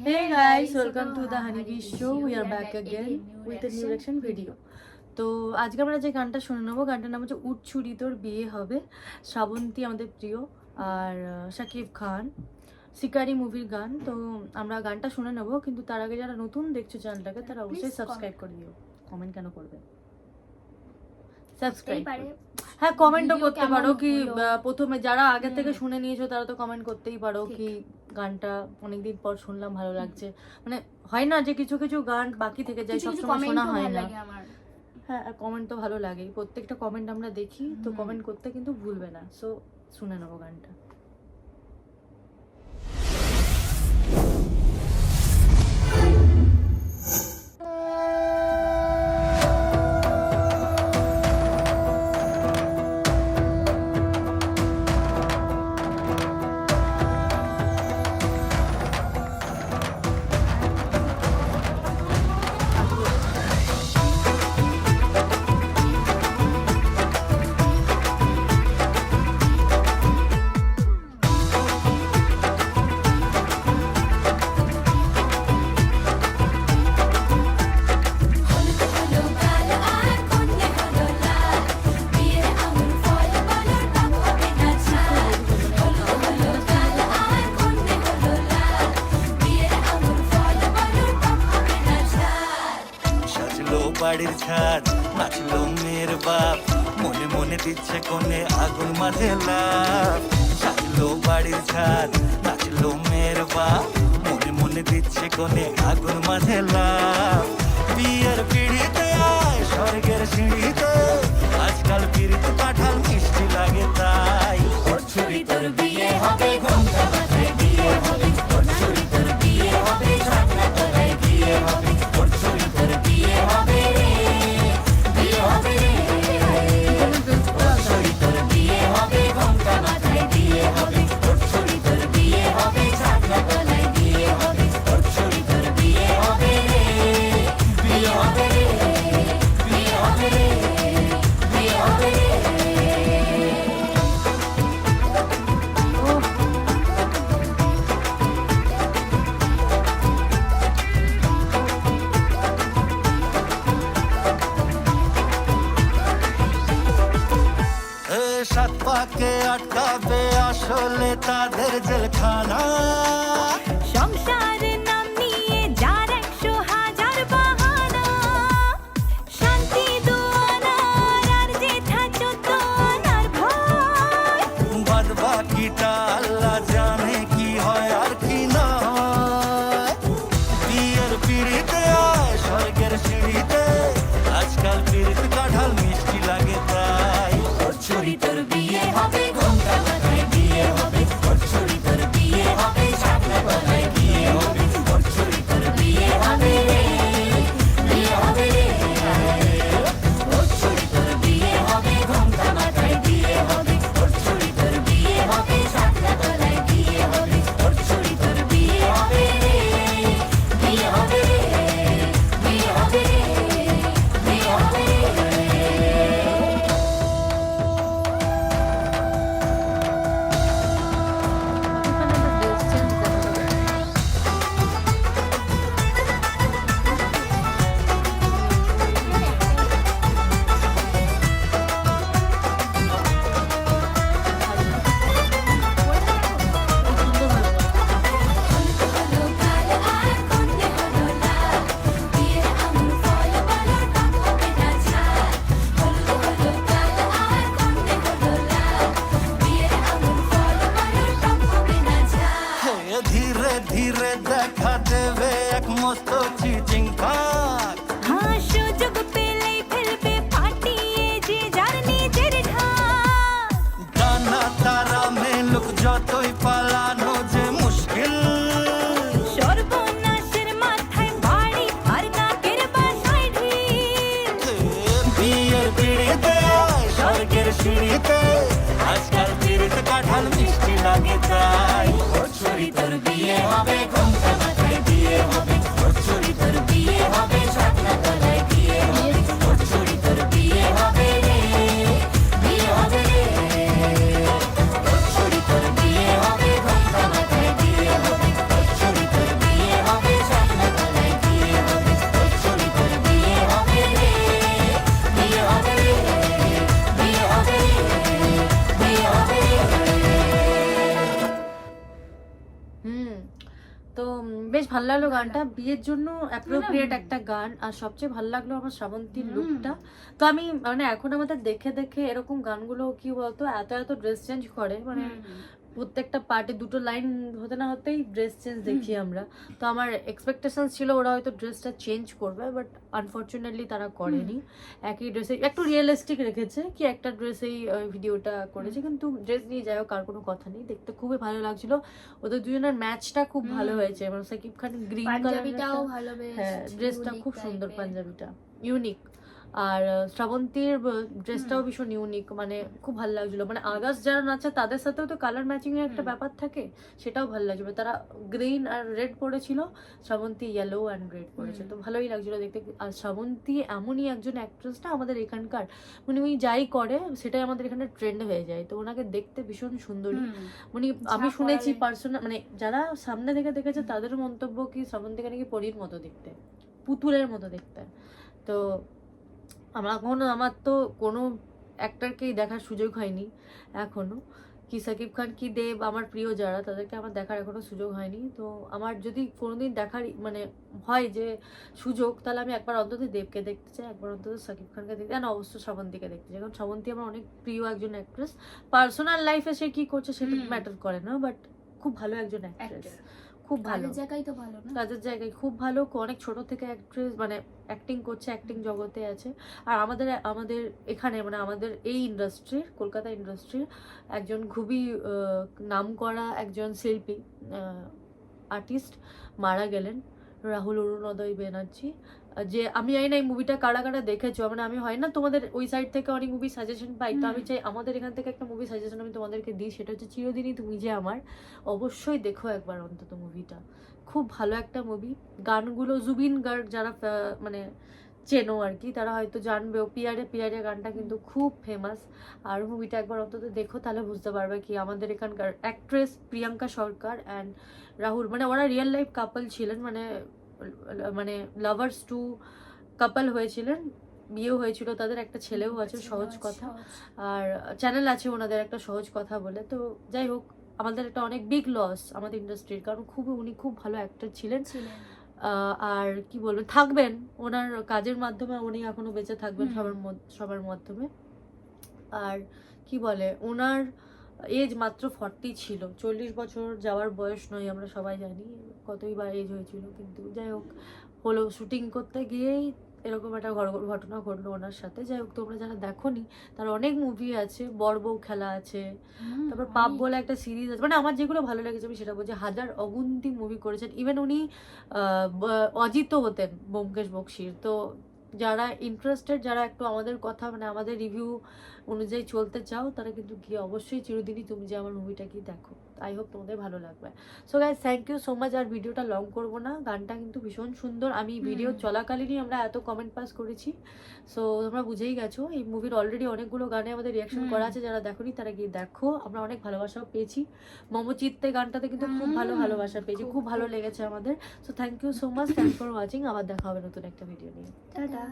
Hey guys, welcome to the Honeybee Show. We are back again with a new reaction video. তো আজকে আমরা যে গানটা শুনে নেবো, গানটার নাম হচ্ছে উটছুরি তোর বিয়ে হবে। শ্রাবন্তী আমাদের প্রিয়, আর শাকিব খান, শিকারি মুভির গান। তো আমরা গানটা শুনে নেবো, কিন্তু তার আগে যারা নতুন দেখছো চ্যানেলটাকে তারা অবশ্যই সাবস্ক্রাইব করে দিও। কমেন্ট কেন করবে? সাবস্ক্রাইব, হ্যাঁ কমেন্টও করতে পারো কি প্রথমে যারা আগে থেকে শুনে নিয়েছো তারা তো কমেন্ট করতেই পারো কি গানটা অনেকদিন পর শুনলাম, ভালো লাগছে। মানে হয় না যে কিছু কিছু গান বাকি থেকে যায়, সবসময় শোনা হয় না। হ্যাঁ কমেন্ট তো ভালো লাগে, প্রত্যেকটা কমেন্ট আমরা দেখি, তো কমেন্ট করতে কিন্তু ভুলবে না। সো শুনে নেবো গানটা। বাড়ির ছাদ নাচলো মেয়ের বাপ, মনে মনে দিচ্ছে কোণে আগুন মাঝে লাভ। সাজলো বাড়ির ছাদ নাচলো মেয়ের বাপ, মনে মনে দিচ্ছে কোণে আগুন মাঝে লাভ। বিয়ের পিড়িতে আয় স্বর্গের সিঁড়িতে, আজকাল পিড়িতে কাঁঠাল মিষ্টি লাগে তাই। উটছুরি তোর বিয়ে হবে, ঘোমটা মাথায় বিয়ে হবে। উটছুরি তোর বিয়ে হবে, ছাগনা তলায় বিয়ে হবে। উটছুরি তোর বিয়ে হবে, সাত পাকে আটকাবে আসলে তাদের জেলখানা। সংসারের নাম নিয়ে যার 100,000 বাহানা, শান্তি দুয়ানার আর জেঠা চোদ্দনার ভয়। বাদ বাকিটা আল্লাহ জানে কি হয় আর কি না হয়। বিয়ের পিড়িতে আয় স্বর্গের সিঁড়িতে, আজকাল পিড়িতে কাঁঠাল মিষ্টি লাগে তাই। উটছুরি তোর বিয়ে হবে, ঘোমটা মাথায় বিয়ে হবে। উটছুরি তোর বিয়ে হবে, ছাগনা তলায় বিয়ে হবে। উটছুরি তোর বিয়ে হবে, বিয়ে হবে রে। উটছুরি তোর বিয়ে হবে, ঘোমটা মাথায় বিয়ে হবে। উটছুরি তোর বিয়ে হবে, ছাগনা তলায় বিয়ে হবে। উটছুরি তোর বিয়ে হবে, বিয়ে হবে রে, বিয়ে হবে রে, বিয়ে হবে রে। ধীরে ধীরে দেখা দেবে এক মস্ত চিচিং খাক। হ্যাঁ সুযোগ পেলেই ফেলবে ফাটিয়ে যে যার নিজের ঢাক। ডানা তারা মেলুক যতই পালানো যে মুশকিল। সর্বনাশের মাথায় বাড়ি আর নাকের বাসায় ঢিল। বিয়ের পিড়িতে আয় স্বর্গের সিঁড়িতে, আজকাল পিড়িতে কাঁঠাল মিষ্টি লাগে তাই। উটছুরি তোর বিয়ে হবে, ঘোমটা মাথায় বিয়ে হবে। উটছুরি তোর বিয়ে হবে, তো বেশ ভালো লাগলো গানটা, বিয়ের জন্য অ্যাপ্রোপ্রিয়েট একটা গান। আর সবচেয়ে ভালো লাগলো আমার শ্রাবন্তীর লুকটা। তো আমি মানে এখন আমাদের দেখে দেখে এরকম গানগুলো কি বলতো এত এত ড্রেস চেঞ্জ করে, মানে প্রত্যেকটা পার্টে দুটো লাইন হতে না হতেই ড্রেস চেঞ্জ দেখি আমরা। তো আমার এক্সপেকটেশন ছিল ওরা হয়তো ড্রেসটা চেঞ্জ করবে, বাট আনফর্চুনেটলি তারা করেনি। একই ড্রেসে একটু রিয়েলিস্টিক রেখেছে, কি একটা ড্রেসেই ভিডিওটা করেছে, কিন্তু ড্রেস নিয়ে যাই হোক আর কোনো কথা নেই, দেখতে খুবই ভালো লাগছিল। ওদের দুজনের ম্যাচটা খুব ভালো হয়েছে, মানে সাকিব খান গ্রিন পাঞ্জাবিটাও ভালো, বেশ হ্যাঁ ড্রেসটা খুব সুন্দর, পাঞ্জাবিটা ইউনিক। আর শ্রাবন্তীর ড্রেসটাও ভীষণ ইউনিক, মানে খুব ভালো লাগছিল। মানে আদার্স যারা নাচে তাদের সাথেও তো কালার ম্যাচিং এর একটা ব্যাপার থাকে, সেটাও ভালো লাগছিল। তারা গ্রিন আর রেড পরেছিল, শ্রাবন্তী ইয়েলো অ্যান্ড রেড পরেছে, তো ভালোই লাগছিল দেখতে। আর শ্রাবন্তী এমনই একজন অ্যাক্ট্রেস না আমাদের এখানকার, মানে উনি যাই করে সেটাই আমাদের এখানে ট্রেন্ড হয়ে যায়। তো ওনাকে দেখতে ভীষণ সুন্দরী, মানে আমি শুনেছি পার্সোনাল, মানে যারা সামনে থেকে দেখেছে তাদের মন্তব্য কি শ্রাবন্তীকে নাকি পরীর মতো দেখতে, পুতুলের মতো দেখতে। তো আমার তো কোনো অ্যাক্টরকেই দেখার সুযোগ হয়নি এখনো, কি সাকিব খান কি দেব আমার প্রিয় যারা, তাদেরকে আমার দেখার এখনো সুযোগ হয়নি। তো আমার যদি কোনোদিন দেখার মানে হয় যে সুযোগ, তাহলে আমি একবার অন্তত দেবকে দেখতে চাই, একবার অন্তত সাকিব খানকে দেখতে চাই, না অবশ্য শ্রাবন্তীকে দেখতে চাই। কারণ শ্রাবন্তী আমার অনেক প্রিয় একজন অ্যাক্ট্রেস। পার্সোনাল লাইফে সে কি করছে সেটা ম্যাটার করে না, বাট খুব ভালো একজন অ্যাক্ট্রেস, খুব ভালো জায়গায় তো ভালো না, কাজের জায়গায় খুব ভালো, অনেক ছোট থেকে অ্যাক্ট্রেস মানে অ্যাক্টিং করছে, অ্যাক্টিং জগতে আছে। আর আমাদের এখানে মানে আমাদের এই ইন্ডাস্ট্রির, কলকাতা ইন্ডাস্ট্রির একজন খুবই নামকরা একজন শিল্পী, আর্টিস্ট মারা গেলেন, রাহুল অরুণোদয় ব্যানার্জি। যে আমি জানি না এই মুভিটা কারা কারা দেখেছো, মানে আমি হয় না তোমাদের ওই সাইড থেকে অনেক মুভি সাজেশন পাই, তো আমি চাই আমাদের এখান থেকে একটা মুভি সাজেশন আমি তোমাদেরকে দিই, সেটা হচ্ছে চিরদিনই তুমি যে আমার। অবশ্যই দেখো একবার অন্তত মুভিটা, খুব ভালো একটা মুভি। গানগুলো জুবিন গার্গ যারা মানে চেনো আর কি, তারা হয়তো জানবেও, পিয়ারে পিয়ারে গানটা কিন্তু খুব ফেমাস। আর মুভিটা একবার অন্তত দেখো, তাহলে বুঝতে পারবে কি আমাদের এখানকার actress Priyanka Sarkar and Rahul, মানে ওরা রিয়েল লাইফ কাপল ছিলেন, মানে লাভার্স টু কাপল হয়েছিলেন, বিয়েও হয়েছিল তাদের, একটা ছেলেও আছে, সহজ কথা। আর চ্যানেল আছে ওনাদের একটা সহজ কথা বলে। তো যাই হোক, আমাদের একটা অনেক বিগ লস আমাদের ইন্ডাস্ট্রির, কারণ উনি খুব ভালো অ্যাক্টর ছিলেন। আর কি বলবেন, থাকবেন ওনার কাজের মাধ্যমে, উনি এখনো বেঁচে থাকবেন সবার মাধ্যমে। আর কি বলে, ওনার এজ মাত্র 40 ছিল, 40 বছর যাওয়ার বয়স নয়, আমরা সবাই জানি কতই বা এজ হয়েছিল। কিন্তু যাই হোক, হলো শুটিং করতে গিয়েই এরকম একটা ঘটনা ঘটলো ওনার সাথে। যাই হোক, তোমরা যারা দেখোনি তার অনেক মুভি আছে, বড় বউ খেলা আছে, তারপর পাপ বলে একটা সিরিজ আছে, মানে আমার যেগুলো ভালো লেগেছে আমি সেটা বলছি। হাজার অগুন্তি মুভি করেছেন, ইভেন উনি অজিতও হতেন ব্যোমকেশ বক্সির। তো যারা ইন্টারেস্টেড, যারা একটু আমাদের কথা মানে আমাদের রিভিউ অনুযায়ী চলতে চাও, তারা কিন্তু গিয়ে অবশ্যই চিরদিনই তুমি যে আমার মুভিটা কি দেখো। আই হোপ তোমাদের ভালো লাগবে। So guys, thank you so much. আর ভিডিওটা লং করবো না, গানটা কিন্তু ভীষণ সুন্দর। আমি ভিডিও চলাকালীনই আমরা এত কমেন্ট পাস করেছি, সো তোমরা বুঝেই গেছো। এই মুভির অলরেডি অনেকগুলো গানে আমাদের রিয়াকশন করা আছে, যারা দেখোনি তারা গিয়ে দেখো। আমরা অনেক ভালোবাসাও পেয়েছি, মমচিত্তে গানটাতে কিন্তু খুব ভালোবাসা পেয়েছি, খুব ভালো লেগেছে আমাদের। So thank you so much, thank for watching. আবার দেখা হবে নতুন একটা ভিডিও নিয়ে। টাটা।